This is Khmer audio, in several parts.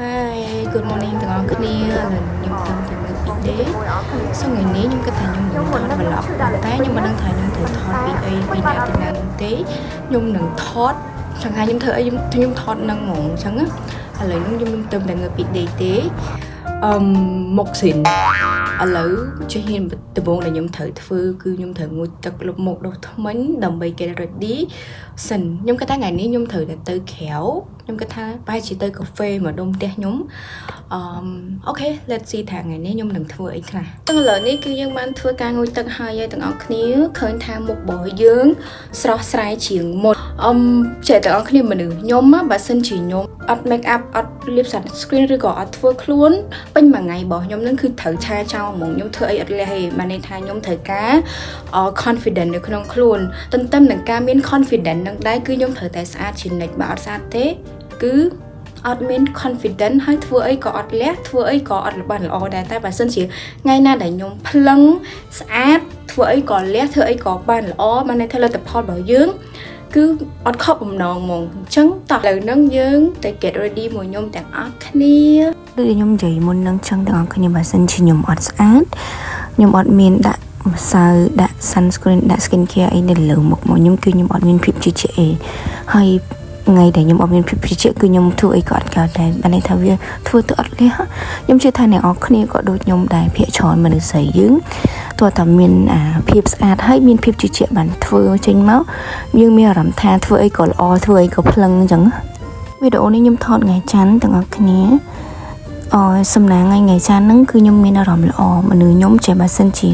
Hi, good morning ទាំងអស់គ្នាឥឡូវខ្ញុំតាមទៅមើលពីដេសប្តាហ៍នេះខ្ញុំគិតថាខ្ញុំនឹងថត vlog តែខ្ញុំមិនដឹងថាខ្ញុំត្រូវថតពីអីពីអ្នកទៅណាទេខ្ញុំនឹងថតចង់ថាខ្ញុំធ្វើអីខ្ញុំថតនឹងហ្មងអញ្ចឹងឥឡូវខ្ញុំទៅតែមើលពីដេទេមុខស៊ីនឥឡូវជាហ៊ានដំបូងដែលខ្ញុំត្រូវធ្វើគឺខ្ញុំត្រូវងូតទឹកលុបមុខដុសធ្មេញដើម្បី get ready សិនខ្ញុំគិតថាថ្ងៃនេះខ្ញុំត្រូវតែទៅក្រៅខ្ញុំគិតថាបែរជាទៅកាហ្វេមកដុំផ្ទះខ្ញុំអូខេ let's see ថាថ្ងៃនេះខ្ញុំនឹងធ្វើអីខ្លះចឹងឥឡូវនេះគឺយើងបានធ្វើការងូតទឹកហើយទាំងអស់គ្នាឃើញថាមុខរបស់យើងស្រស់ស្រាយជាងមុនចេះទាំងអស់គ្នាមនុស្សខ្ញុំបើសិនជាខ្ញុំអត់ make up អត់លាប sunscreen ឬក៏អត់ធ្វើខ្លួនពេញមួយថ្ងៃរបស់ខ្ញុំនឹងគឺត្រូវឆាចោលហ្មងខ្ញុំធ្វើអីអត់លះទេបានន័យថាខ្ញុំត្រូវការ confident នៅក្នុងខ្លួនទន្ទឹមនឹងការមាន confident នឹងដែរគឺខ្ញុំត្រូវតែស្អាតជានិច្ចបើអត់ស្អាតទេគឺអត់មាន confident ហើយធ្វើអីក៏អត់លះធ្វើអីក៏អត់បានល្អដែរតែបើសិនជាថ្ងៃណាដែលខ្ញុំភ្លឹងស្អាតធ្វើអីក៏លះធ្វើអីក៏បានល្អបានន័យថាលទ្ធផលរបស់យើងគឺអត់ខកបំណងហ្មងអញ្ចឹងតោះឥឡូវហ្នឹងយើងទៅ get ready មួយខ្ញុំទាំងអស់គ្នាដូចខ្ញុំនិយាយមុនហ្នឹងចឹងទាំងអស់គ្នាបើសិនជាខ្ញុំអត់ស្អាតខ្ញុំអត់មានដាក់ម្សៅដាក់ sunscreen ដាក់ skin care អីនៅលើមុខមកខ្ញុំគឺខ្ញុំអត់មានភាពជឿជាក់អីហើយថ្ងៃដែលខ្ញុំអត់មានភាពជឿជាក់គឺខ្ញុំធ្វើអីក៏អត់កើតដែរបានន័យថាវាធ្វើទៅអត់លះខ្ញុំជឿថាអ្នកនរគ្នាក៏ដូចខ្ញុំដែរភាគច្រើនមនុស្សស្រីយើងទោះតែមានភាពស្អាតហើយមានភាពជឿជាក់បានធ្វើចេញមកយើងមានអារម្មណ៍ថាធ្វើអីក៏ល្អធ្វើអីក៏ភ្លឹងអញ្ចឹងវីដេអូនេះខ្ញុំថតថ្ងៃច័ន្ទទាំងអស់គ្នាសំណាងថ្ងៃច័ន្ទហ្នឹងគឺខ្ញុំមានអារម្មណ៍ល្អមនុស្សខ្ញុំចេះបើសិនជា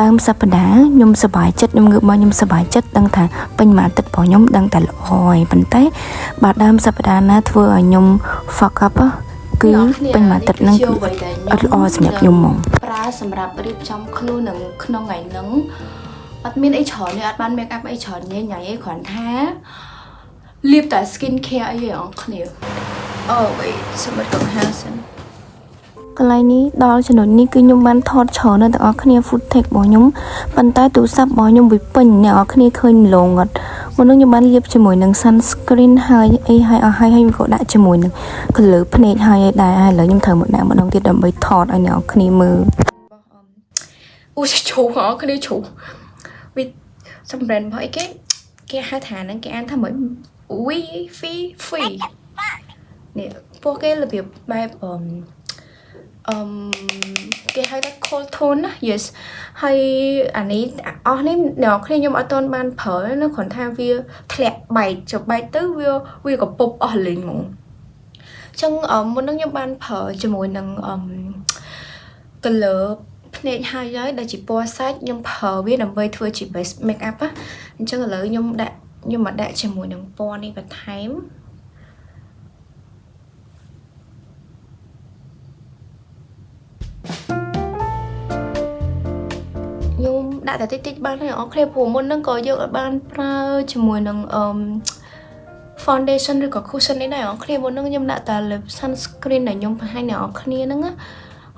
ដើមសប្តាហ៍ខ្ញុំសប្បាយចិត្តខ្ញុំងើបមកខ្ញុំសប្បាយចិត្តដឹងថាពេញមួយអាទិត្យរបស់ខ្ញុំដឹងតែល្អហើយប៉ុន្តែបើដើមសប្តាហ៍ណាធ្វើឲ្យខ្ញុំ fuck up គឺពេញមួយអាទិត្យហ្នឹងគឺអត់ល្អសម្រាប់ខ្ញុំហ្មងប្រើសម្រាប់រៀបចំខ្លួននៅក្នុងថ្ងៃហ្នឹងអត់មានអីច្រើនទេអត់បាន make up អីច្រើនញ៉ៃញ៉ៃអីគ្រាន់ថាលាបតែ skin care អីហ្នឹងគ្នាwait សម្រាប់កង្ហាសិនកន្លែងនេះដល់ចំណុចនេះគឺខ្ញុំបានថតច្រើននៅទាំងអស់គ្នា footage របស់ខ្ញុំប៉ុន្តែទូរស័ព្ទរបស់ខ្ញុំវាពេញអ្នកនរគ្នាឃើញម្លងអត់មុននោះខ្ញុំបានលាបជាមួយនឹង sunscreen ហើយអីហើយអស់ហើយខ្ញុំក៏ដាក់ជាមួយនឹង color ភ្នែកហើយដែរឥឡូវខ្ញុំត្រូវមកដាក់ម្ដងទៀតដើម្បីថតឲ្យអ្នកនរគ្នាមើលអូឈូហ៎គ្នាឈូវាសម្រាប់របស់អីគេហៅថាហ្នឹងគេអានថាមិន Wi-Fi នេះពួកគេរបៀបបែបគេហៅថា cold tone ណា yes ហើយអានេះអស់នេះអ្នកគ្នាខ្ញុំអត់ទាន់បានប្រើនៅគ្រាន់ថាវាធ្លាក់បែកចុះបែកទៅវាក៏ពុបអស់លេងហ្មងអញ្ចឹងមុននឹងខ្ញុំបានប្រើជាមួយនឹងcolor ភ្នែកហើយដែលជាពណ៌សាច់ខ្ញុំប្រើវាដើម្បីធ្វើជា base make up អញ្ចឹងឥឡូវខ្ញុំមកដាក់ជាមួយនឹងពណ៌នេះបន្ថែមខ្ញុំដាក់តែតិចបានហើយអរគ្នាព្រោះមុនហ្នឹងក៏យើងអត់បានប្រើជាមួយនឹងfoundation ឬក៏ cushion នេះដែរអរគ្នាមុនហ្នឹងខ្ញុំដាក់តែ lip sunscreen ដែលខ្ញុំបង្ហាញអ្នកអរគ្នាហ្នឹងហើយ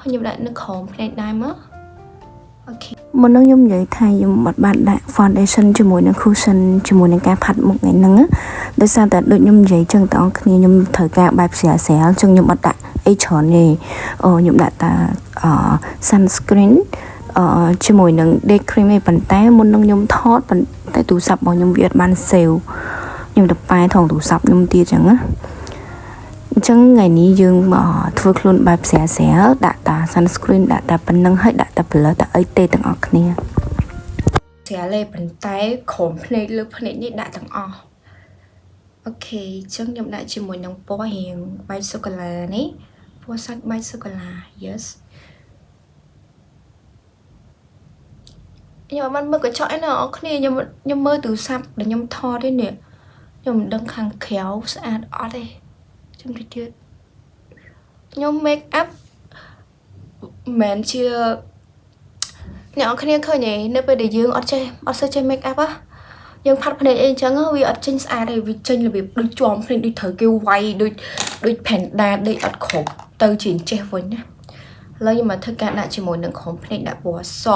ខ្ញុំដាក់នៅក្រោមភ្នែកដែរមកអូខេមុនហ្នឹងខ្ញុំនិយាយថាខ្ញុំអត់បានដាក់ foundation ជាមួយនឹង cushion ជាមួយនឹងការផាត់មុខថ្ងៃហ្នឹងដោយសារតែដូចខ្ញុំនិយាយចឹងបងប្អូនគ្នាខ្ញុំត្រូវការបែបស្រាលស្រាលចឹងខ្ញុំអត់ដាក់អីច្រើនទេខ្ញុំដាក់តែsunscreenជាមួយនឹង day cream ឯប៉ុន្តែមុននឹងខ្ញុំថតប៉ុន្តែទូរស័ព្ទរបស់ខ្ញុំវាអត់បាន save ខ្ញុំទៅប៉ែថងទូរស័ព្ទខ្ញុំទៀតចឹងណាអញ្ចឹងថ្ងៃនេះយើងធ្វើខ្លួនបែបស្រាលស្រាលដាក់តា sunscreen ដាក់តាប៉ុណ្្នឹងហើយដាក់តា blur តាអីទេទាំងអស់គ្នាស្រាលទេប៉ុន្តែក្រោមភ្នែកលើភ្នែកនេះដាក់ទាំងអស់អូខេអញ្ចឹងខ្ញុំដាក់ជាមួយនឹងពណ៌រៀងបែបសូកូឡានេះពណ៌សាច់បែបសូកូឡា yesខ្ញុំបានមើលកញ្ចក់ឯណាអរគ្នាខ្ញុំមើលទូរស័ព្ទដែលខ្ញុំថតទេនេះខ្ញុំមិនដឹងខាងក្រៅស្អាតអត់ទេខ្ញុំទៅទៀតខ្ញុំ make up មិនជាអ្នកនរគ្នាឃើញទេនៅពេលដែលយើងអត់សូវចេះ make up យើងផាត់ភ្នែកអីអញ្ចឹងវាអត់ចេញស្អាតទេវាចេញរបៀបដូចជាប់ភ្នែកដូចត្រូវគេវាយដូច panda ដេកអត់គ្រប់ទៅជាចេះវិញណាឥឡូវខ្ញុំមកធ្វើការដាក់ជាមួយនឹងក្រោមភ្នែកដាក់ពណ៌ស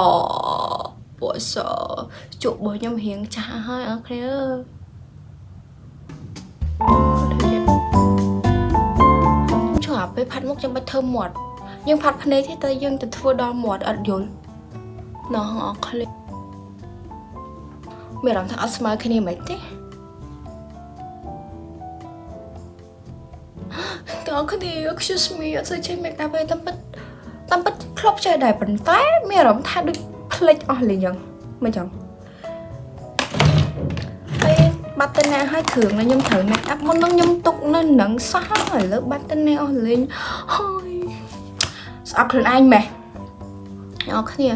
ជក់របស់ខ្ញុំរៀងចាស់ហើយអរគ្នាខ្ញុំ ពេលផាត់មុខចាំបាច់ធ្វើមាត់យើងផាត់ភ្នែកទេតែយើងទៅធ្វើដល់មាត់អត់យល់ណោះអរឃ្លីមានអារម្មណ៍ថាអត់ស្មើគ្នាមិនទេតើគ្នា excuse me អត់សូវចេះ make up ទេតាមពិតធ្លាប់ចេះដែរប៉ុន្តែមានអារម្មណ៍ថាដូចភ្លេចអស់លេងចឹងមិនចឹងពេលបាត់ទៅណាហើយគ្រឿងដែលខ្ញុំត្រូវ make up មុននឹងខ្ញុំទុកនៅនឹងសោះឥឡូវបាត់ទៅណាអស់លេងហើយស្អប់ខ្លួនឯងម៉េះអ្នកគ្នាឥ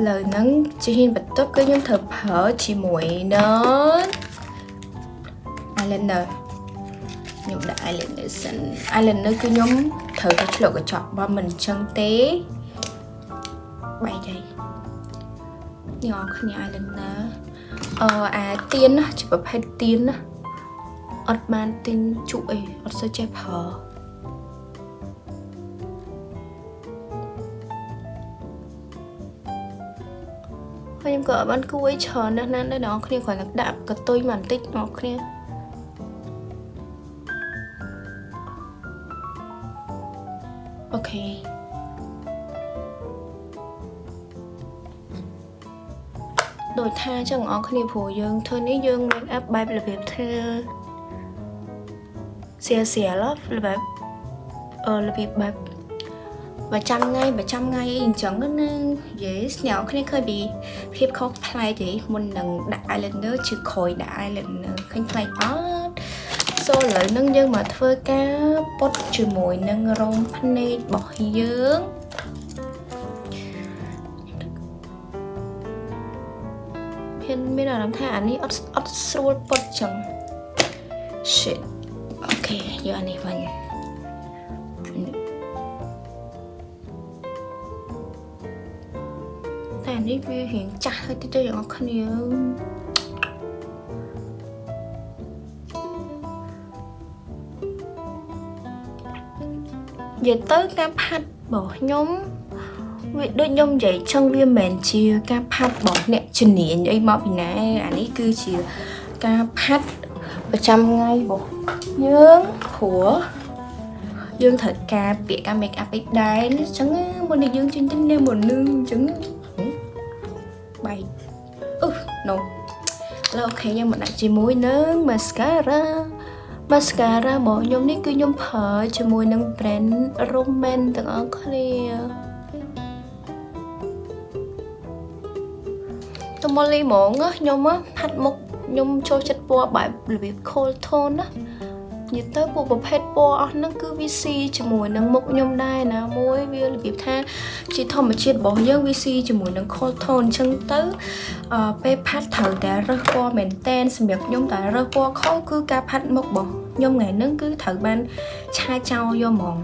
ឡូវហ្នឹងជាហ៊ានបន្ទាប់គឺខ្ញុំត្រូវប្រើជាមួយនឹង eyeliner ខ្ញុំដាក់ eyeliner សិន eyeliner គឺខ្ញុំត្រូវតែឆ្លុះកញ្ចក់បើមិនអញ្ចឹងទេបែកហើយអ្នកគ្នា eyeliner អាទៀនណាជាប្រភេទទៀនណាអត់បានទិញជក់អីអត់សូវចេះប្រើខ្ញុំក៏អត់បានគួរច្រើនណាស់ណាស់ដែរអ្នកគ្នាគ្រាន់តែដាក់កតុយមកបន្តិចអ្នកគ្នាអូខេដូចថាចឹងអ្នកគ្នាព្រោះយើងធ្វើនេះយើង make up បែបរបៀបធ្វើសៀលរបៀបបែបប្រចាំថ្ងៃអីអញ្ចឹងណាយេអ្នកគ្នាឃើញពីភាពខុសប្លែកទេមុននឹងដាក់ eyeliner ជឿក្រោយដាក់ eyeliner ឃើញប្លែកអត់សូឥឡូវនឹងយើងមកធ្វើការពុតជាមួយនឹងរោមភ្នែករបស់យើងមានអារម្មណ៍ថាអានេះអត់ស្រួលពុតចឹង shit អូខេយកអានេះវិញតែនេះវារៀងចាស់ហើយតិចទៅអ្នកគ្នានិយាយទៅការផាត់របស់ខ្ញុំវាដូចខ្ញុំនិយាយចឹងវាមិនមែនជាការផាត់របស់អ្នកជំនាញអីមកពីណាអានេះគឺជាការផាត់ប្រចាំថ្ងៃរបស់យើងព្រោះយើងត្រូវការពាក្យការ make up អីដែរអញ្ចឹងមុននេះយើងជិះទៅនេះមុននឹងអញ្ចឹងបែកno แล้วអូខេយើងមកដាក់ជាមួយនឹង mascara របស់ខ្ញុំនេះគឺខ្ញុំប្រើជាមួយនឹង brand Roman ទាំងអស់គ្នាតមលីហ្មងខ្ញុំផាត់មុខខ្ញុំចូលចិត្តពណ៌បែបរបៀប cool tone ណានិយាយទៅពួកប្រភេទពណ៌អស់ហ្នឹងគឺវាស៊ីជាមួយនឹងមុខខ្ញុំដែរណាមួយវារបៀបថាជាធម្មជាតិរបស់យើងវាស៊ីជាមួយនឹង cool tone អញ្ចឹងទៅពេលផាត់ត្រូវតែរើសពណ៌មែនតែនសម្រាប់ខ្ញុំតែរើសពណ៌ខុសគឺការផាត់មុខរបស់ខ្ញុំថ្ងៃហ្នឹងគឺត្រូវបានឆាចោលយកហ្មង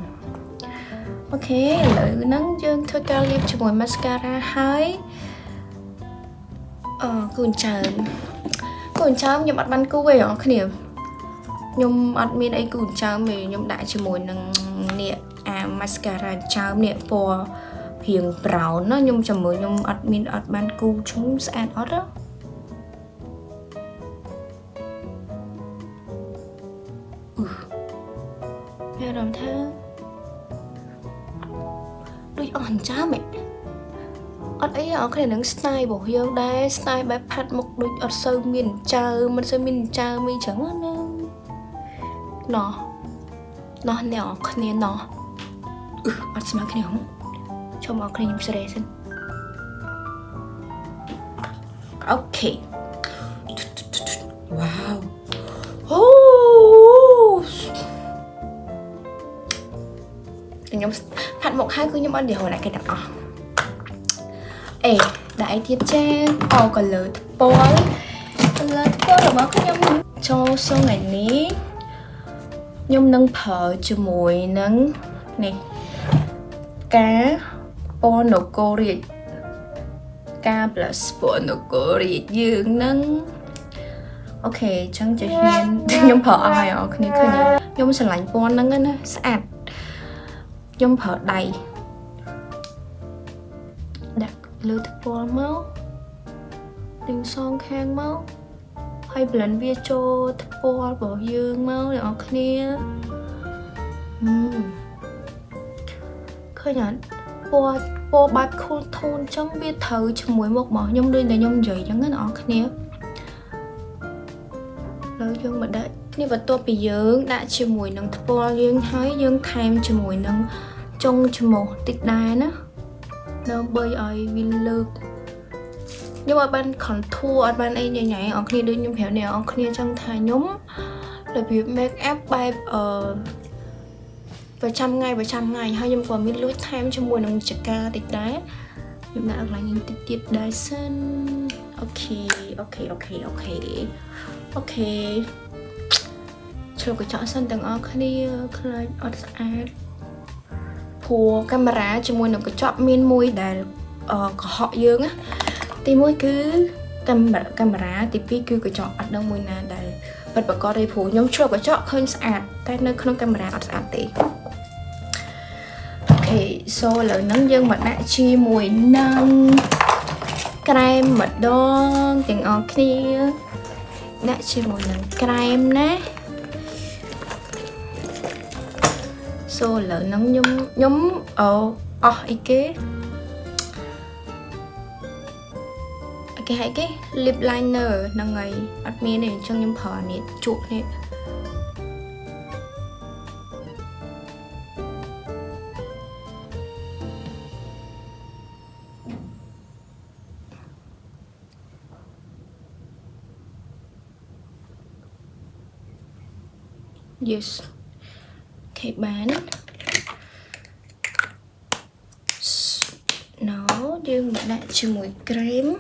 អូខេឥឡូវហ្នឹងយើងធ្វើការលាបជាមួយ mascara ហើយគូនចើមខ្ញុំអត់បានគូទេបងគ្នាខ្ញុំអត់មានអីគូនចើមទេខ្ញុំដាក់ជាមួយនឹងនេះអា mascara ចើមនេះពណ៌រៀង brown ណាខ្ញុំជាមួយខ្ញុំអត់បានគូឈុំស្អាតអត់ទេមានអារម្មណ៍ថាដូចអស់អញ្ចឹងអត់អីអរគ្នានឹង style របស់យើងដែរ style បែបផាត់មុខដូចអត់សូវមានចើមិនសូវមានចើអីចឹងណាណោះអ្នកអរគ្នាណោះអត់ស្មើគ្នាហ៎ជុំអរគ្នាខ្ញុំស្រែសិនអូខេវ៉ាវអូខ្ញុំផាត់មុខហើយគឺខ្ញុំអត់និយាយហៅណាគេទាំងអស់ដាក់អីទៀតចាcolor ពណ៌របស់ខ្ញុំចូលសុំថ្ងៃនេះខ្ញុំនឹងប្រើជាមួយនឹងនេះការពណ៌នគររាជការ plus ពណ៌នគររាជយើងនឹងអូខេអញ្ចឹងជាហ៊ានខ្ញុំប្រើអស់ហើយអរគ្នាឃើញខ្ញុំស្រឡាញ់ពណ៌ហ្នឹងណាស្អាតខ្ញុំប្រើដៃដាក់លើទឹកពណ៌មកទាំងសងខាងមកហើយ blend វាចូលទឹកពណ៌របស់យើងមកអ្នកនរគ្នា khơi nhở po bát cool tone trong biết thử cho mỗi một mỏ nhung đuôi để nhung dậy chẳng cái nọ kia lời dương mà đấyนี่ว่าตัวไปเยอะได้ชิมวยนังทบอลยังให้ยังไทม์ชิมวยนังจงชิมติดได้นะเดิมเบย์ไอวิลเลิกnhưng mà ban còn thua ban ấy nhảy nhảy ở kia đôi nhung hẻo nèo ở kia trong thái nhúng là vì make up bài vài trăm ngày hay nhưng còn miết lưới time cho mùa nắng chả ca tịch đá nhưng đã lại những tiết đá sân ok cho cái chọn sân tầng ở kia khơi ở ai phù camera cho mùa nắng cái chọn miên môi để có họ dương á thì mỗi cứ camera thì pi cứ cái chọn ở đâu mùi nào để bật bật có đây phủ nhóm chụp cái chọn khơi sạch tại nơi không camera ở sạch thì ok so là nắng dân mặt nạ chi mùi nâng creme mật đo tiền ở kia nạ chi mùi nâng creme nè so là nắng nhóm ý kế cái lip liner là ngày admin này trong nhóm phở này chuột này yes cái bán nó dương mà đã chưa mùi creme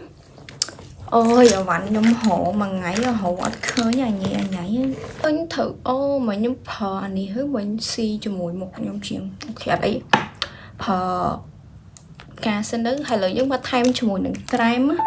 ôi giờ bạn nhung hộ mà ngấy ở hộ ở khơi nhà nhẹ nhảy anh thử ô mà nhung phở này hơi mình xì cho mùi một nhung chuyện ok ở đây phở cà xin đứng hay là giống ba thêm cho mùi đựng creme á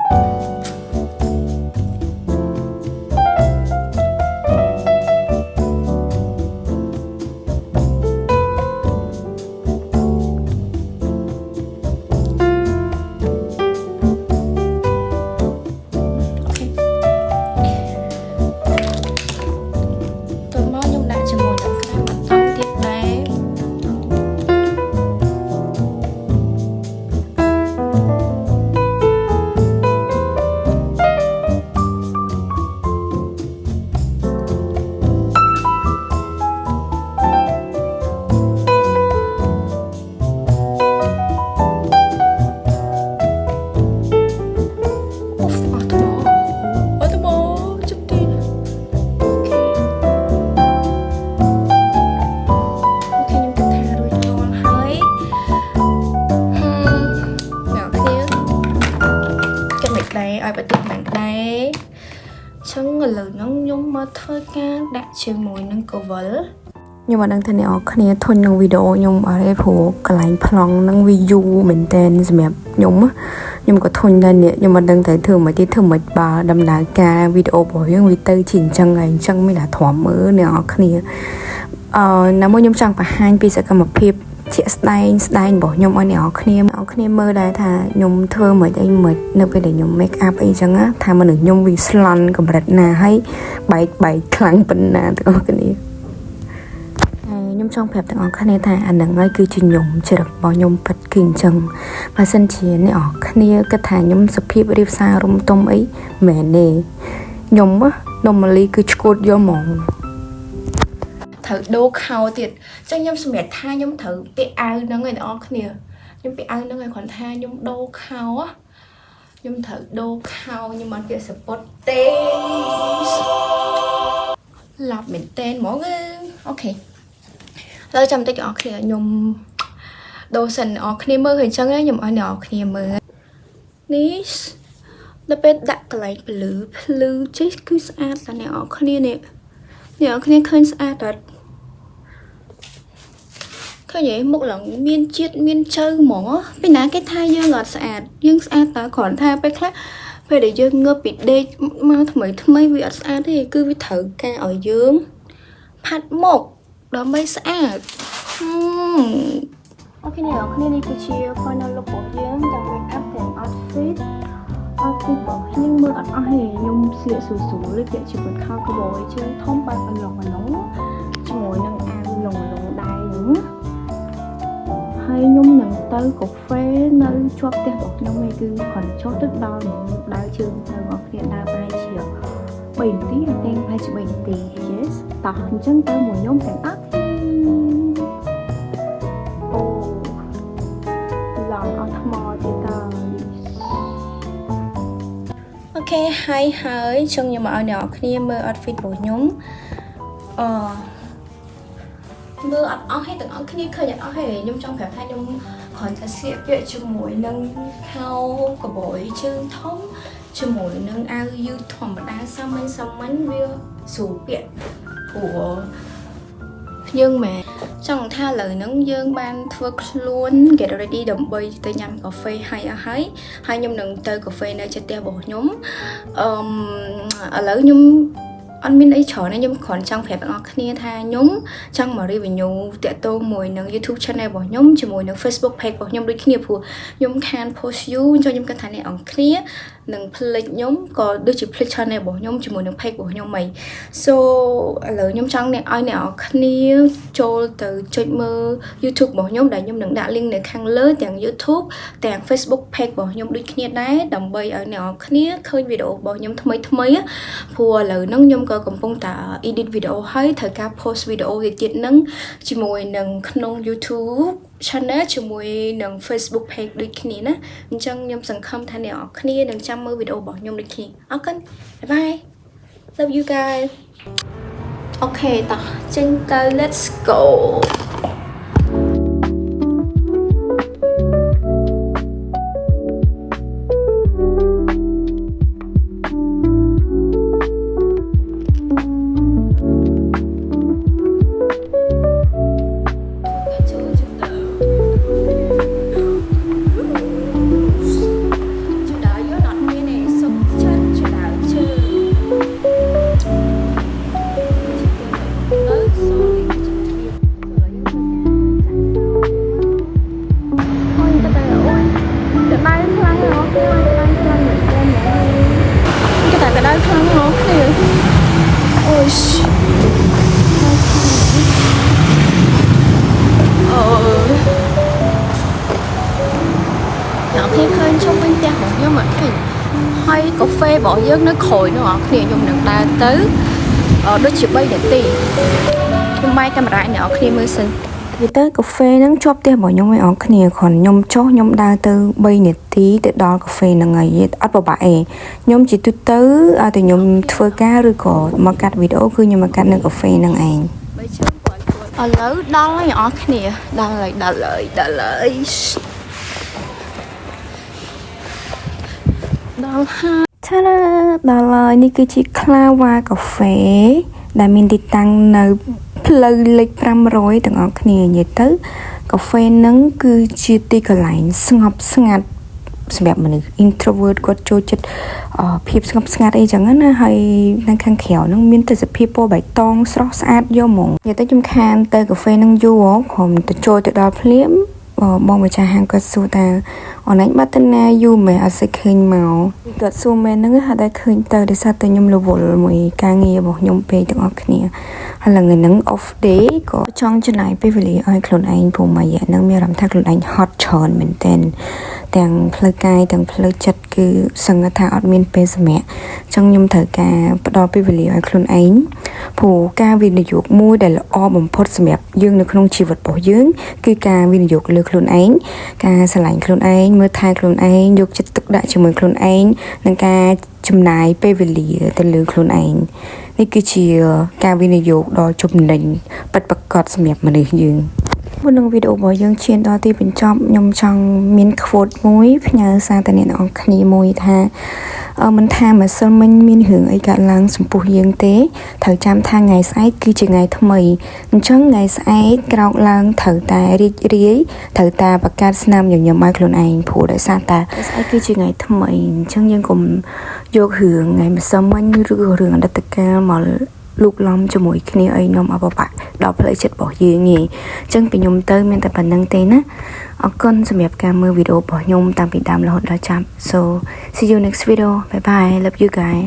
chân lời nắng nhung mà thôi ca đã chơi mùi nắng cầu vỡ nhưng mà đang thân này kia thôi nâng video nhung ở đây phủ cái lạnh phong nâng video mình tên mẹ nhung á nhưng mà có thôi đây nè nhưng mà đang thấy thường mà tí thường mà bà đâm đá ca video bỏ những video chỉnh chân ngày chân mới là thỏa mỡ nè kia nằm ở nhung chẳng phải hai pi sẽ cầm một phim chị style bỏ nhung ở kia mơ đây thà nhung thơ mà đây mệt nơi đây để nhung make up ấy chẳng á thà mà được nhung vì salon cầm đặt nà hay bảy kháng bên nà tụi con cái này nhung trong phép tụi con cái này thà anh đang ngay cứ chỉ nhung chỉ được bỏ nhung bật kinh chân và sân chiến này ở kia cái thà nhung sập phim đi xa rung tung ấy mẹ nè nhung á normally cứ cột vô mỏng thử đô khao tiệt cho nhung mẹ tha nhung thử bị ai nó người đó kia nhung bị ai nó người còn tha nhung đô khao á nhung thử đô khao nhưng mà kia support tên lọc mình tên mỗi cái ok rồi trong tay cái kia nhung đồ sần ở kia mơ hình chân ấy nhung ở nhỏ kia mơ ní nó bên đặt lại blue chết cứ sao là này ở kia nè ở kia khơi sao thật cái vậy một lần miên chiết miên chơi mỏ cái ná cái thai dương ngọt sạch dương sạch ta còn thai bé khác về để dương ngơ bị đê mà mấy vị sạch thì cứ với thử ca ở dương phát một đó mới sạch ok này ở cái này thì chia final look của dương đặc biệt áp tiền outfit bỏ nhưng mưa ở hề nhung xịa sủ lên việc chỉ cần khao cái bồi chứ thông bài phần lòng mà nóng cho ngồi nâng ăn lồng đai đúng hay ហើយខ្ញុំនឹងទៅកាហ្វេនៅជាប់ផ្ទះរបស់ខ្ញុំឯងគឺគ្រាន់ចុះទៅដល់ដើរជើងទៅបងប្អូនដើរប្រហែលជា3នាទីហើយតែប្រហែលជា3នាទី yes តោះអញ្ចឹងទៅមួយខ្ញុំទាំងអត់អូឡងអត់ថ្មទៀតតើអូខេហើយចង់ខ្ញុំមកឲ្យអ្នកនរគ្នាមើល outfit របស់ខ្ញុំមើលអត់អស់ទេទាំងអស់គ្នាឃើញអត់អស់ទេខ្ញុំចង់ប្រាប់ថាខ្ញុំគ្រាន់តែស្លៀកពាក់ជាមួយនឹងខោកបយជើងធំជាមួយនឹងអាវយឺតធម្មតាសាមញ្ញវាស្រួលពាក់ព្រោះយើងមិនចង់ថាឥឡូវហ្នឹងយើងបានធ្វើខ្លួន get ready ដើម្បីទៅញ៉ាំកាហ្វេហើយខ្ញុំនឹងទៅកាហ្វេនៅជិតផ្ទះរបស់ខ្ញុំឥឡូវខ្ញុំអត់មានអីច្រើនទេខ្ញុំគ្រាន់ចង់ប្រាប់អ្នកគ្នាថាខ្ញុំចង់មក review តាក់ទងមួយនឹង YouTube channel របស់ខ្ញុំជាមួយនឹង Facebook page របស់ខ្ញុំដូចគ្នាព្រោះខ្ញុំខាន post យូរខ្ញុំគិតថាអ្នកនរគ្នានឹងភ្លេចខ្ញុំក៏ដូចជាភ្លេច channel របស់ខ្ញុំជាមួយនឹង page របស់ខ្ញុំហី so ឥឡូវខ្ញុំចង់ឲ្យអ្នកនរគ្នាចូលទៅចុចមើល YouTube របស់ខ្ញុំដែលខ្ញុំនឹងដាក់ link នៅខាងលើទាំង YouTube ទាំង Facebook page របស់ខ្ញុំដូចគ្នាដែរដើម្បីឲ្យអ្នកនរគ្នាឃើញវីដេអូរបស់ខ្ញុំថ្មីព្រោះឥឡូវហ្នឹងខ្ញុំក៏កំពុងតែ edit វីដេអូហើយត្រូវការ post វីដេអូទៀតហ្នឹងជាមួយនឹងក្នុង YouTube channel ជាមួយនឹង Facebook page ដូចគ្នាណាអញ្ចឹងខ្ញុំសង្ឃឹមថាអ្នកនរគ្នានឹងចាំមើលវីដេអូរបស់ខ្ញុំដូចគ្នាអរគុណបាយបាយ love you guys អូខេតោះចេញទៅ let's goហើយកាហ្វេរបស់យើងនៅក្រោយនោះអរគ្នាខ្ញុំនឹងដើរទៅដូចជា3នាទីខ្ញុំបាយកាមេរ៉ាអ្នកនរគ្នាមើលសិនវាទៅកាហ្វេហ្នឹងជាប់ផ្ទះរបស់ខ្ញុំឯងអរគ្នាគ្រាន់ខ្ញុំចុះខ្ញុំដើរទៅ3នាទីទៅដល់កាហ្វេហ្នឹងហើយអត់ពិបាកទេខ្ញុំជាទូទៅឲ្យតែខ្ញុំធ្វើការឬក៏មកកាត់វីដេអូគឺខ្ញុំមកកាត់នៅកាហ្វេហ្នឹងឯងឥឡូវដល់ហើយអរគ្នាដល់ហើយថាដល់ហើយនេះគឺជាខ្លាវ៉ាកាហ្វេដែលមានទីតាំងនៅផ្លូវលេខ500ទាំងអស់គ្នានិយាយទៅកាហ្វេហ្នឹងគឺជាទីកន្លែងស្ងប់ស្ងាត់សម្រាប់មនុស្ស introvert គាត់ចូលចិត្តភាពស្ងប់ស្ងាត់អីចឹងណាហើយនៅខាងក្រៅហ្នឹងមានទេសភាពពណ៌បៃតងស្រស់ស្អាតយកហ្មងនិយាយទៅខ្ញុំខានទៅកាហ្វេហ្នឹងយូរក្រុមទៅចូលទៅដល់ភ្លាមបងម្ចាស់ហាងគាត់សួរថាអូនឯងបាត់ទៅណាយូរមែនអត់ស្ឃើញមកគាត់សួរមែនហ្នឹងហ่าតែឃើញទៅដោយសារតែខ្ញុំរវល់មួយការងាររបស់ខ្ញុំពេកទាំងអស់គ្នាហើយឡើងហ្នឹង off day ក៏ចង់ចំណាយពេលវេលាឲ្យខ្លួនឯងព្រោះមួយរយៈហ្នឹងមានអារម្មណ៍ថាខ្លួនឯងហត់ច្រើនមែនទែនទាំងផ្លូវកាយទាំងផ្លូវចិត្តគឺសង្កត់ថាអត់មានពេលសម្រាប់ចង់ខ្ញុំត្រូវការផ្ដល់ពេលវេលាឲ្យខ្លួនឯងព្រោះការវិនិយោគមួយដែលល្អបំផុតសម្រាប់យើងនៅក្នុងជីវិតរបស់យើងគឺការវិនិយោគលើខ្លួនឯងការស្រឡាញ់ខ្លួនឯងមើលថែខ្លួនឯងយកចិត្តទុកដាក់ជាមួយខ្លួនឯងនិងការចំណាយពេលវេលាទៅលើខ្លួនឯងនេះគឺជាការវិនិយោគដ៏ចំណេញពិតប្រាកដសម្រាប់មនុស្សយើងមុននឹងវីដេអូរបស់យើងឈានដល់ទីបញ្ចប់ខ្ញុំចង់មាន quote មួយផ្ញើសារទៅអ្នកនរគ្នាមួយថាមិនថាម្សិលមិញមានរឿងអីកើតឡើងចំពោះយើងទេត្រូវចាំថាថ្ងៃស្អែកគឺជាថ្ងៃថ្មីអញ្ចឹងថ្ងៃស្អែកក្រោកឡើងត្រូវតែរីករាយត្រូវតែបង្កើតស្នាមញញឹមឲ្យខ្លួនឯងព្រោះដោយសារតែស្អែកគឺជាថ្ងៃថ្មីអញ្ចឹងយើងកុំយករឿងថ្ងៃម្សិលមិញឬក៏រឿងអតីតកាលមកលូកឡំជាមួយគ្នាអីនាំអបបាក់ដល់ផ្លូវចិត្តរបស់យើងឯងអញ្ចឹងពីខ្ញុំទៅមានតែប៉ុណ្្នឹងទេណាអរគុណសម្រាប់ការមើលវីដេអូរបស់ខ្ញុំតាំងពីដើមរហូតដល់ចប់ so see you next video bye bye love you guys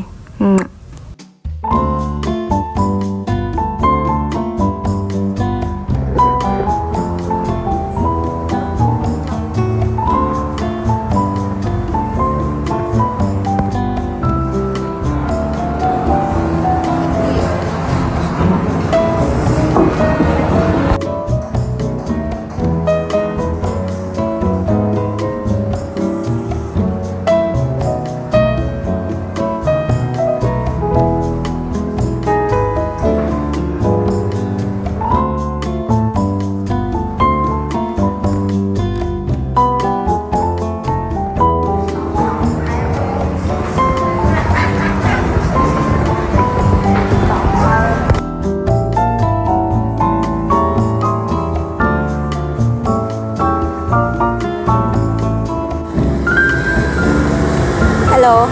hello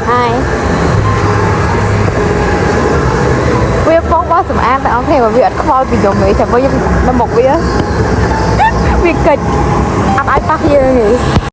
hi វាបងបោះសម្អាតតែអង្គគ្នាវាអត់ខ្វល់ពីខ្ញុំទេចាំមើលខ្ញុំនៅមុខវាវាកិច្ចអត់ឲ្យប៉ះខ្ញុំ